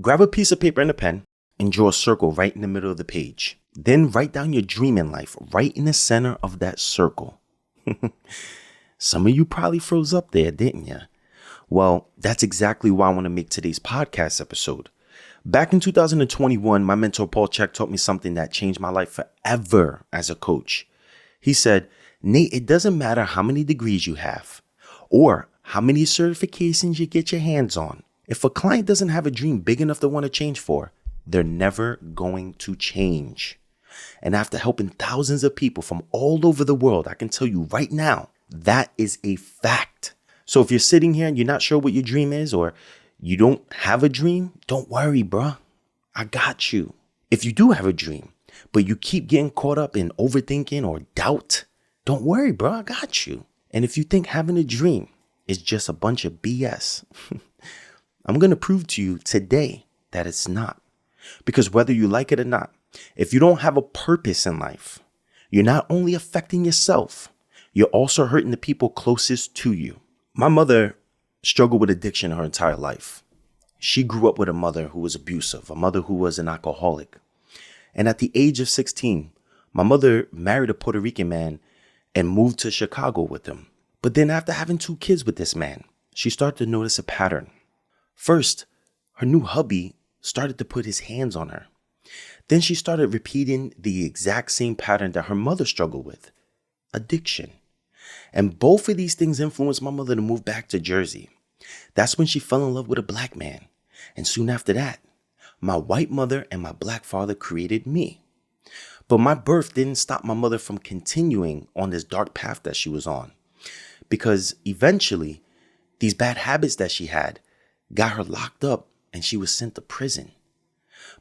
Grab a piece of paper and a pen and draw a circle right in the middle of the page. Then write down your dream in life right in the center of that circle. Some of you probably froze up there, didn't you? Well, that's exactly why I want to make today's podcast episode. Back in 2021, my mentor Paul Chek taught me something that changed my life forever as a coach. He said, Nate, it doesn't matter how many degrees you have or how many certifications you get your hands on. If a client doesn't have a dream big enough to want to change for, they're never going to change. And after helping thousands of people from all over the world, I can tell you right now, that is a fact. So if you're sitting here and you're not sure what your dream is or you don't have a dream, don't worry, bruh. I got you. If you do have a dream, but you keep getting caught up in overthinking or doubt, don't worry, bruh. I got you. And if you think having a dream is just a bunch of BS, I'm going to prove to you today that it's not. Because whether you like it or not, if you don't have a purpose in life, you're not only affecting yourself, you're also hurting the people closest to you. My mother struggled with addiction her entire life. She grew up with a mother who was abusive, a mother who was an alcoholic. And at the age of 16, my mother married a Puerto Rican man and moved to Chicago with him. But then after having 2 kids with this man, she started to notice a pattern. First, her new hubby started to put his hands on her. Then she started repeating the exact same pattern that her mother struggled with, addiction. And both of these things influenced my mother to move back to Jersey. That's when she fell in love with a black man. And soon after that, my white mother and my black father created me. But my birth didn't stop my mother from continuing on this dark path that she was on. Because eventually, these bad habits that she had got her locked up and she was sent to prison.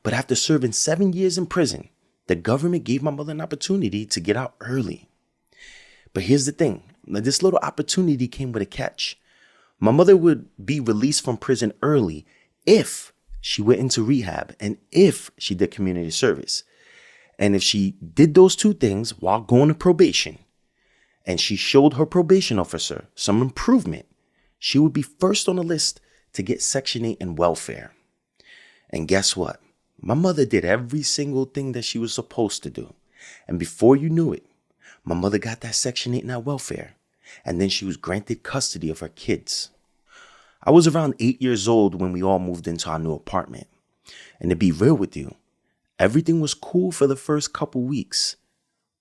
But after serving 7 years in prison, the government gave my mother an opportunity to get out early. But here's the thing. This little opportunity came with a catch. My mother would be released from prison early if she went into rehab and if she did community service. And if she did those 2 things while going to probation and she showed her probation officer some improvement, she would be first on the list to get Section 8 and welfare. And guess what? My mother did every single thing that she was supposed to do. And before you knew it, my mother got that Section 8 and that welfare. And then she was granted custody of her kids. I was around 8 years old when we all moved into our new apartment. And to be real with you, everything was cool for the first couple weeks.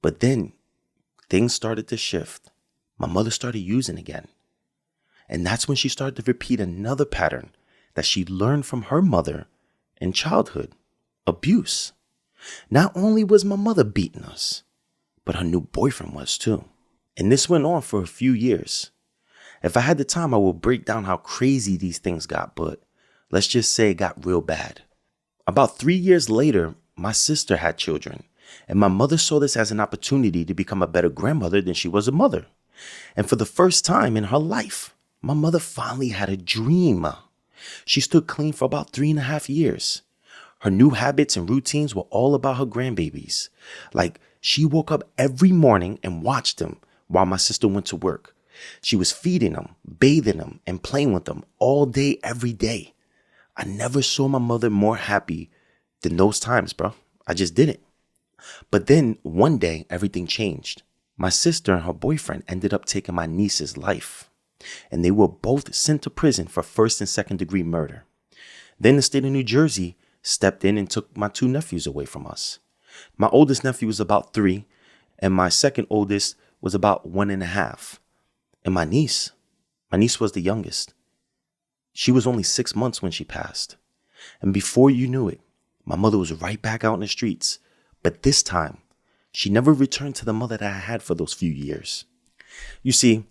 But then things started to shift. My mother started using again. And that's when she started to repeat another pattern that she learned from her mother in childhood, abuse. Not only was my mother beating us, but her new boyfriend was too. And this went on for a few years. If I had the time, I would break down how crazy these things got, but let's just say it got real bad. About 3 years later, my sister had children, and my mother saw this as an opportunity to become a better grandmother than she was a mother. And for the first time in her life, my mother finally had a dream. She stood clean for about 3.5 years. Her new habits and routines were all about her grandbabies. Like, she woke up every morning and watched them while my sister went to work. She was feeding them, bathing them, and playing with them all day, every day. I never saw my mother more happy than those times, bro. I just didn't. But then one day, everything changed. My sister and her boyfriend ended up taking my niece's life. And they were both sent to prison for 1st and 2nd degree murder. Then the state of New Jersey stepped in and took my 2 nephews away from us. My oldest nephew was about 3, and my second oldest was about 1.5. And my niece was the youngest. She was only 6 months when she passed. And before you knew it, my mother was right back out in the streets. But this time, she never returned to the mother that I had for those few years. You see,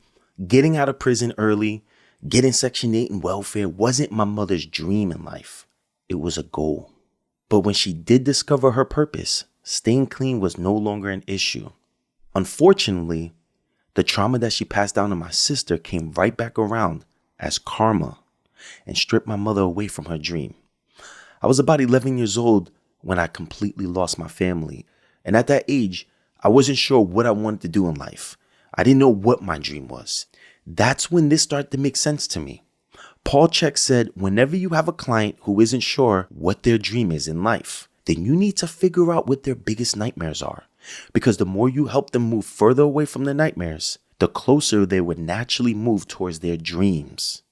getting out of prison early, getting Section 8 and welfare wasn't my mother's dream in life. It was a goal. But when she did discover her purpose, staying clean was no longer an issue. Unfortunately, the trauma that she passed down to my sister came right back around as karma and stripped my mother away from her dream. I was about 11 years old when I completely lost my family. And at that age, I wasn't sure what I wanted to do in life. I didn't know what my dream was. That's when this started to make sense to me. Paul Chek said, whenever you have a client who isn't sure what their dream is in life, then you need to figure out what their biggest nightmares are. Because the more you help them move further away from their nightmares, the closer they would naturally move towards their dreams.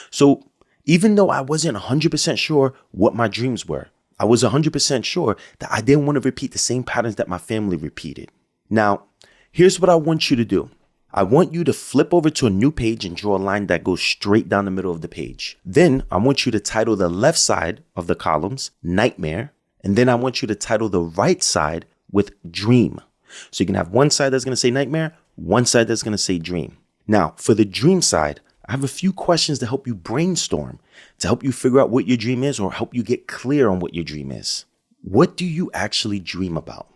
So even though I wasn't 100% sure what my dreams were, I was 100% sure that I didn't want to repeat the same patterns that my family repeated. Now, here's what I want you to do. I want you to flip over to a new page and draw a line that goes straight down the middle of the page. Then I want you to title the left side of the columns Nightmare. And then I want you to title the right side with Dream. So you can have one side that's going to say Nightmare, one side that's going to say Dream. Now, for the dream side, I have a few questions to help you brainstorm, to help you figure out what your dream is or help you get clear on what your dream is. What do you actually dream about?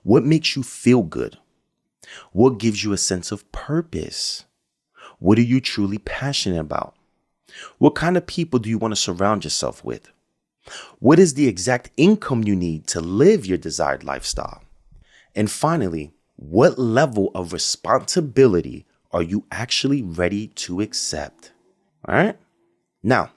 What makes you feel good? What gives you a sense of purpose? What are you truly passionate about? What kind of people do you want to surround yourself with? What is the exact income you need to live your desired lifestyle? And finally, what level of responsibility are you actually ready to accept? All right. Now,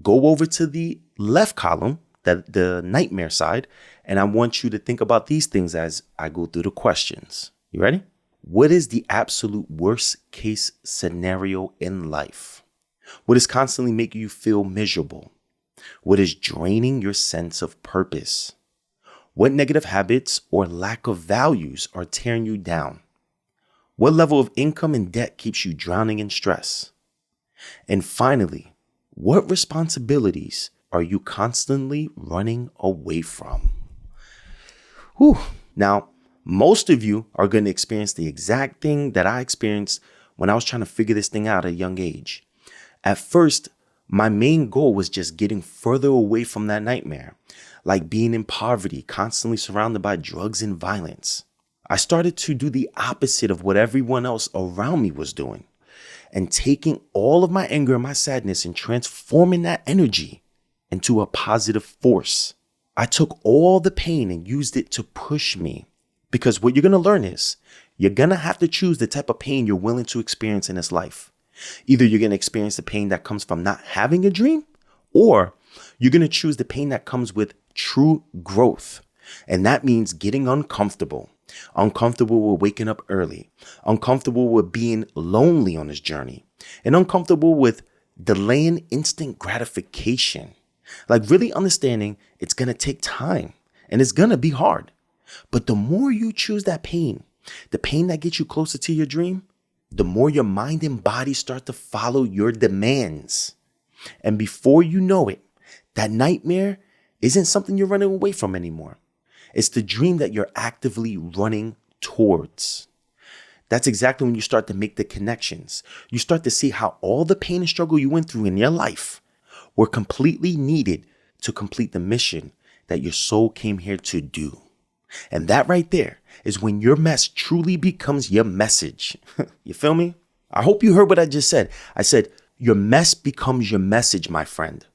go over to the left column, the nightmare side, and I want you to think about these things as I go through the questions. You ready? What is the absolute worst case scenario in life? What is constantly making you feel miserable? What is draining your sense of purpose? What negative habits or lack of values are tearing you down? What level of income and debt keeps you drowning in stress? And finally, what responsibilities are you constantly running away from? Whew. Now, most of you are going to experience the exact thing that I experienced when I was trying to figure this thing out at a young age. At first, my main goal was just getting further away from that nightmare, like being in poverty, constantly surrounded by drugs and violence. I started to do the opposite of what everyone else around me was doing and taking all of my anger and my sadness and transforming that energy into a positive force. I took all the pain and used it to push me. Because what you're going to learn is you're going to have to choose the type of pain you're willing to experience in this life. Either you're going to experience the pain that comes from not having a dream, or you're going to choose the pain that comes with true growth. And that means getting uncomfortable. Uncomfortable with waking up early. Uncomfortable with being lonely on this journey. And uncomfortable with delaying instant gratification. Like really understanding it's going to take time and it's going to be hard. But the more you choose that pain, the pain that gets you closer to your dream, the more your mind and body start to follow your demands. And before you know it, that nightmare isn't something you're running away from anymore. It's the dream that you're actively running towards. That's exactly when you start to make the connections. You start to see how all the pain and struggle you went through in your life were completely needed to complete the mission that your soul came here to do. And that right there is when your mess truly becomes your message. You feel me? I hope you heard what I just said. I said, your mess becomes your message, my friend.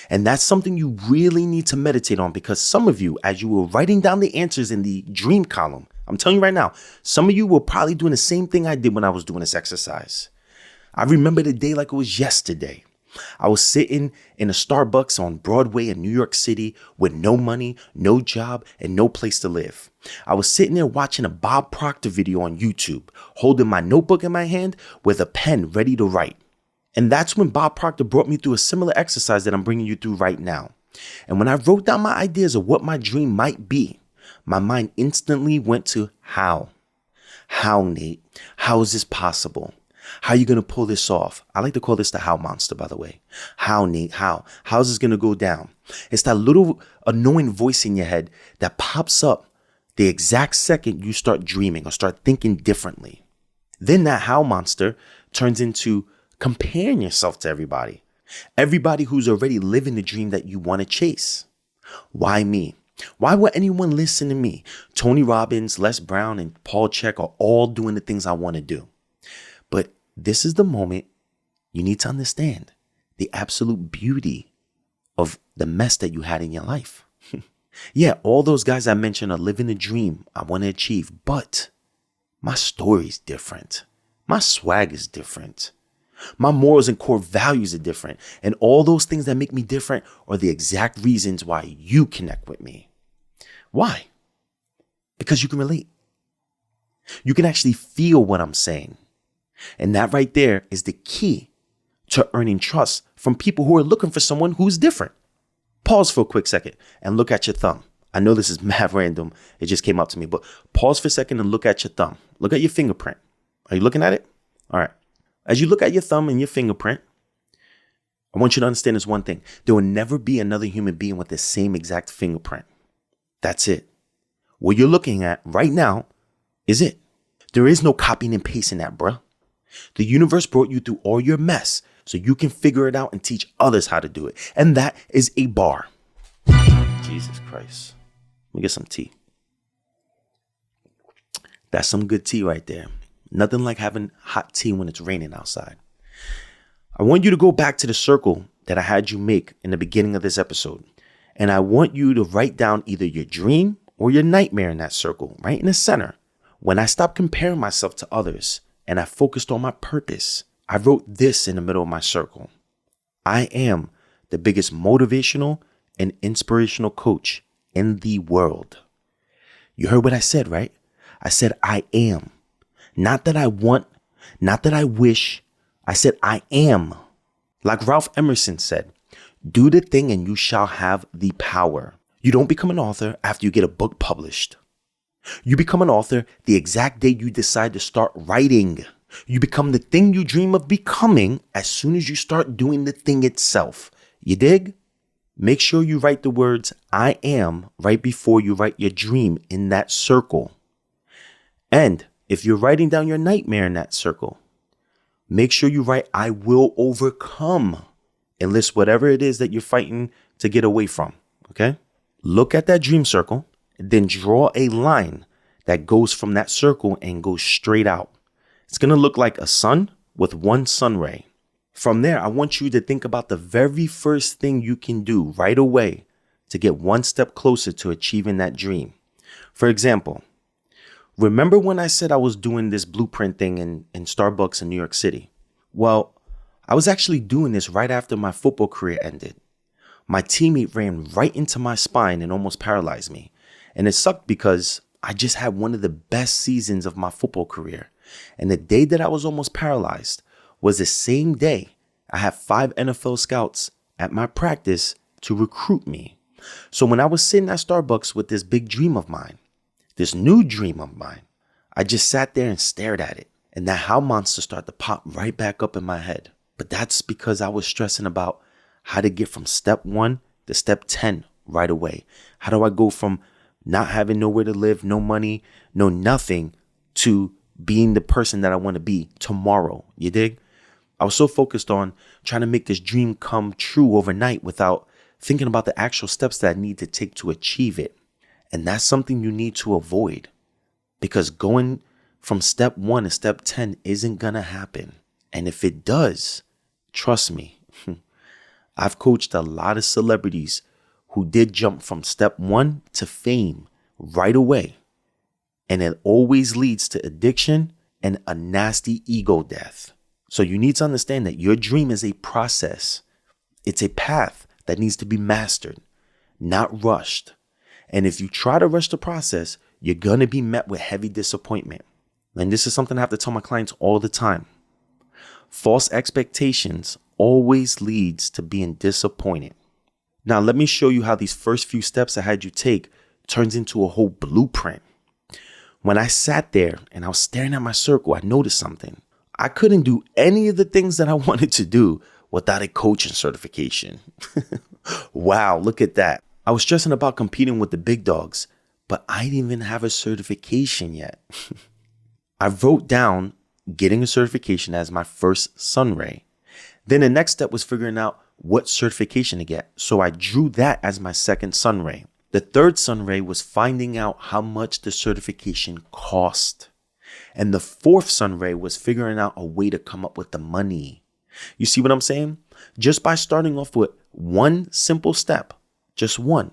And that's something you really need to meditate on, because some of you, as you were writing down the answers in the dream column, I'm telling you right now, some of you were probably doing the same thing I did when I was doing this exercise. I remember the day like it was yesterday. I was sitting in a Starbucks on Broadway in New York City with no money, no job, and no place to live. I was sitting there watching a Bob Proctor video on YouTube, holding my notebook in my hand with a pen ready to write. And that's when Bob Proctor brought me through a similar exercise that I'm bringing you through right now. And when I wrote down my ideas of what my dream might be, my mind instantly went to how. How, Nate? How is this possible? How are you going to pull this off? I like to call this the how monster, by the way. How, Nate? How? How's this going to go down? It's that little annoying voice in your head that pops up the exact second you start dreaming or start thinking differently. Then that how monster turns into comparing yourself to everybody. Everybody who's already living the dream that you want to chase. Why me? Why would anyone listen to me? Tony Robbins, Les Brown, and Paul Chek are all doing the things I want to do. But this is the moment you need to understand the absolute beauty of the mess that you had in your life. Yeah, all those guys I mentioned are living the dream I want to achieve, but my story's different. My swag is different. My morals and core values are different. And all those things that make me different are the exact reasons why you connect with me. Why? Because you can relate. You can actually feel what I'm saying. And that right there is the key to earning trust from people who are looking for someone who's different. Pause for a quick second and look at your thumb. I know this is mad random. It just came up to me, but pause for a second and look at your thumb. Look at your fingerprint. Are you looking at it? All right. As you look at your thumb and your fingerprint, I want you to understand this one thing. There will never be another human being with the same exact fingerprint. That's it. What you're looking at right now is it. There is no copying and pasting that, bruh. The universe brought you through all your mess so you can figure it out and teach others how to do it. And that is a bar. Jesus Christ. Let me get some tea. That's some good tea right there. Nothing like having hot tea when it's raining outside. I want you to go back to the circle that I had you make in the beginning of this episode. And I want you to write down either your dream or your nightmare in that circle, right in the center. When I stopped comparing myself to others and I focused on my purpose, I wrote this in the middle of my circle. I am the biggest motivational and inspirational coach in the world. You heard what I said, right? I said I am. Not that I want, not that I wish. I said I am. Like Ralph Emerson said, do the thing and you shall have the power. You don't become an author after you get a book published. You become an author the exact day you decide to start writing. You become the thing you dream of becoming as soon as you start doing the thing itself. You dig? Make sure you write the words I am right before you write your dream in that circle. And if you're writing down your nightmare in that circle, make sure you write I will overcome and list whatever it is that you're fighting to get away from. Okay? Look at that dream circle, then draw a line that goes from that circle and goes straight out. It's going to look like a sun with one sun ray. From there, I want you to think about the very first thing you can do right away to get one step closer to achieving that dream. For example, remember when I said I was doing this blueprint thing in Starbucks in New York City? Well, I was actually doing this right after my football career ended. My teammate ran right into my spine and almost paralyzed me. And it sucked because I just had one of the best seasons of my football career. And the day that I was almost paralyzed was the same day I had 5 NFL scouts at my practice to recruit me. So when I was sitting at Starbucks with this big dream of mine, this new dream of mine, I just sat there and stared at it. And that how monster started to pop right back up in my head. But that's because I was stressing about how to get from step 1 to step 10 right away. How do I go from not having nowhere to live, no money, no nothing, to being the person that I want to be tomorrow? You dig? I was so focused on trying to make this dream come true overnight without thinking about the actual steps that I need to take to achieve it. And that's something you need to avoid, because going from step 1 to step 10 isn't going to happen. And if it does, trust me, I've coached a lot of celebrities who did jump from step 1 to fame right away. And it always leads to addiction and a nasty ego death. So you need to understand that your dream is a process. It's a path that needs to be mastered, not rushed. And if you try to rush the process, you're going to be met with heavy disappointment. And this is something I have to tell my clients all the time. False expectations always leads to being disappointed. Now, let me show you how these first few steps I had you take turns into a whole blueprint. When I sat there and I was staring at my circle, I noticed something. I couldn't do any of the things that I wanted to do without a coaching certification. Wow, look at that. I was stressing about competing with the big dogs, but I didn't even have a certification yet. I wrote down getting a certification as my first sunray. Then the next step was figuring out what certification to get. So I drew that as my second sunray. The third sunray was finding out how much the certification cost. And the fourth sunray was figuring out a way to come up with the money. You see what I'm saying? Just by starting off with one simple step, just one,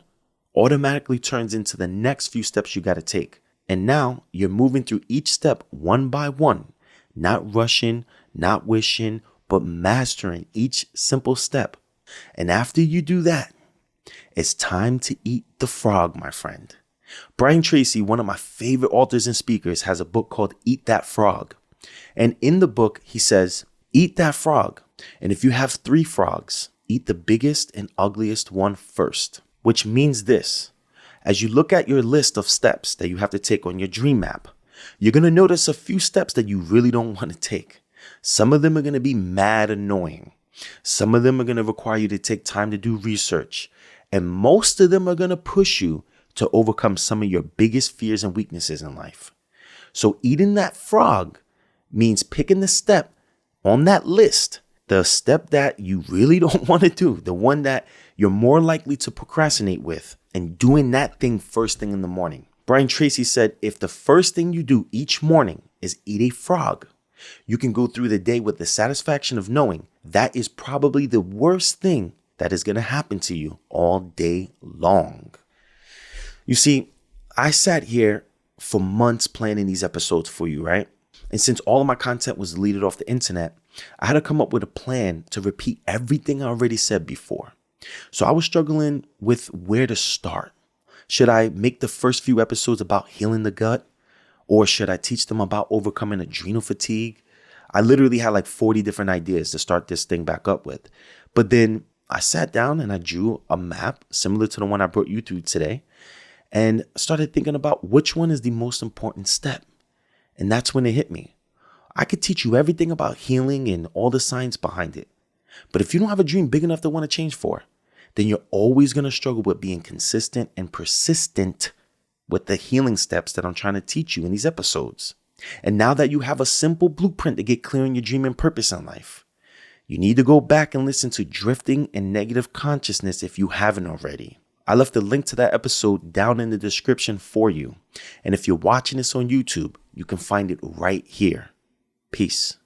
automatically turns into the next few steps you got to take. And now you're moving through each step one by one, not rushing, not wishing, but but mastering each simple step. And after you do that, it's time to eat the frog, my friend. Brian Tracy, one of my favorite authors and speakers, has a book called Eat That Frog. And in the book, he says, eat that frog. And if you have 3 frogs, eat the biggest and ugliest one first, which means this. As you look at your list of steps that you have to take on your dream map, you're going to notice a few steps that you really don't want to take. Some of them are going to be mad annoying. Some of them are going to require you to take time to do research. And most of them are going to push you to overcome some of your biggest fears and weaknesses in life. So eating that frog means picking the step on that list, the step that you really don't want to do, the one that you're more likely to procrastinate with, and doing that thing first thing in the morning. Brian Tracy said, if the first thing you do each morning is eat a frog, you can go through the day with the satisfaction of knowing that is probably the worst thing that is going to happen to you all day long. You see, I sat here for months planning these episodes for you, right? And since all of my content was deleted off the internet, I had to come up with a plan to repeat everything I already said before. So I was struggling with where to start. Should I make the first few episodes about healing the gut? Or should I teach them about overcoming adrenal fatigue? I literally had like 40 different ideas to start this thing back up with. But then I sat down and I drew a map similar to the one I brought you through today and started thinking about which one is the most important step. And that's when it hit me. I could teach you everything about healing and all the science behind it. But if you don't have a dream big enough to want to change for, then you're always going to struggle with being consistent and persistent with the healing steps that I'm trying to teach you in these episodes. And now that you have a simple blueprint to get clear on your dream and purpose in life, you need to go back and listen to Drifting in Negative Consciousness if you haven't already. I left a link to that episode down in the description for you. And if you're watching this on YouTube, you can find it right here. Peace.